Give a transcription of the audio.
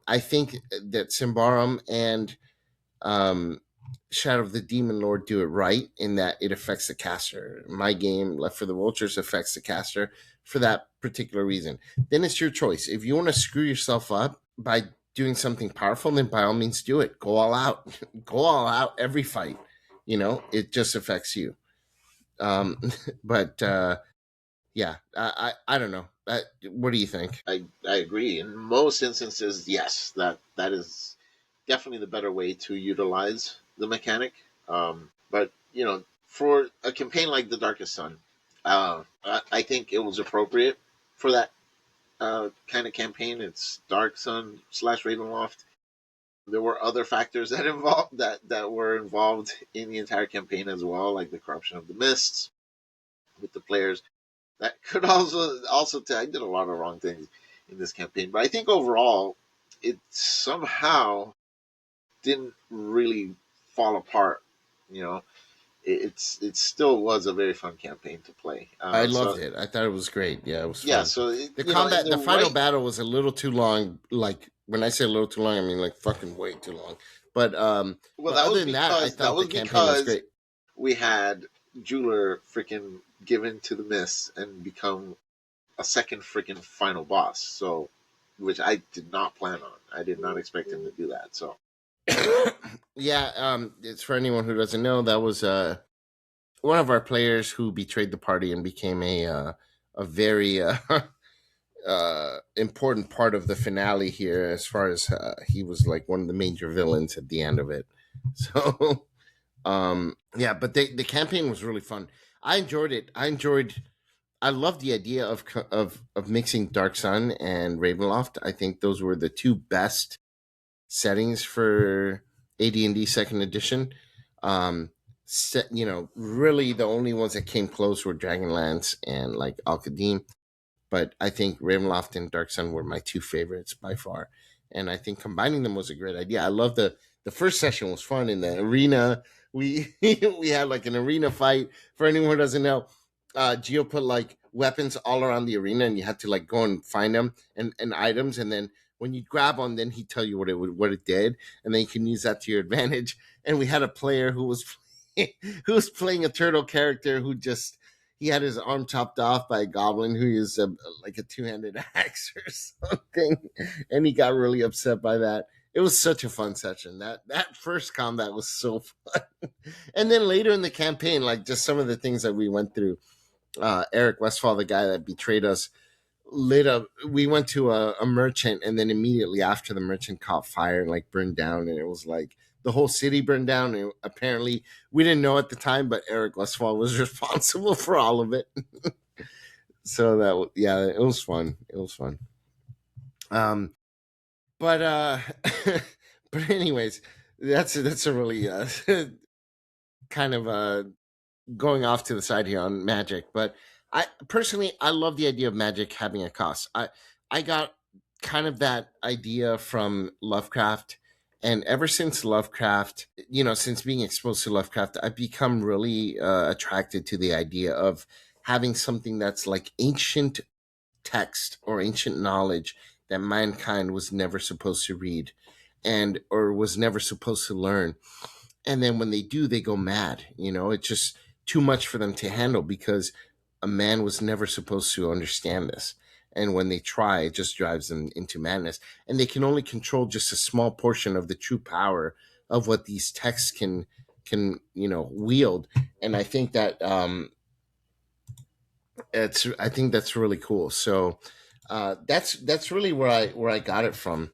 I think that Symbaroum and Shadow of the Demon Lord do it right in that it affects the caster. My game, Left for the Vultures, affects the caster for that particular reason. Then it's your choice. If you want to screw yourself up by doing something powerful, then by all means do it. Go all out. Go all out every fight. It just affects you. Um, but yeah, I don't know. What do you think? I agree. In most instances, yes, that is definitely the better way to utilize the mechanic. But for a campaign like the Darkest Sun, I think it was appropriate for that kind of campaign. It's Dark Sun / Ravenloft. There were other factors that were involved in the entire campaign as well, like the corruption of the mists with the players. That could also tell I did a lot of wrong things in this campaign, but I think overall it somehow didn't really fall apart. You know, it still was a very fun campaign to play. I loved it. I thought it was great. Yeah, it was Yeah, fun. so The final battle was a little too long. Like when I say a little too long, I mean like fucking way too long. But well, other than that, I thought the campaign was great. We had Jeweler freaking given to the mist and become a second freaking final boss. So, which I did not plan on. I did not expect him to do that. So, yeah, it's for anyone who doesn't know, that was one of our players who betrayed the party and became a very important part of the finale here. As far as he was like one of the major villains at the end of it. So, yeah, but the campaign was really fun. I enjoyed it. I love the idea of mixing Dark Sun and Ravenloft. I think those were the two best settings for AD&D Second Edition. Really the only ones that came close were Dragonlance and like Al-Qadim. But I think Ravenloft and Dark Sun were my two favorites by far. And I think combining them was a great idea. I love the first session was fun in the arena. We we had like an arena fight. For anyone who doesn't know, Geo put like weapons all around the arena, and you had to like go and find them and items, and then when you grab one, then he'd tell you what it did, and then you can use that to your advantage. And we had a player who was who was playing a turtle character who just he had his arm chopped off by a goblin who used like a two-handed axe or something, and he got really upset by that. It was such a fun session. That first combat was so fun. And then later in the campaign, like just some of the things that we went through, Eric Westfall, the guy that betrayed us, lit up. We went to a merchant, and then immediately after the merchant caught fire and like burned down, and it was like the whole city burned down. And apparently, we didn't know at the time, but Eric Westfall was responsible for all of it. So it was fun. It was fun. But but anyways, that's a really kind of going off to the side here on magic. But I personally I love the idea of magic having a cost. I got kind of that idea from Lovecraft, and ever since Lovecraft, since being exposed to Lovecraft, I've become really attracted to the idea of having something that's like ancient text or ancient knowledge that mankind was never supposed to read and or was never supposed to learn. And then when they do, they go mad. It's just too much for them to handle because a man was never supposed to understand this. And when they try, it just drives them into madness. And they can only control just a small portion of the true power of what these texts can wield. And I think that I think that's really cool. So that's really where I got it from.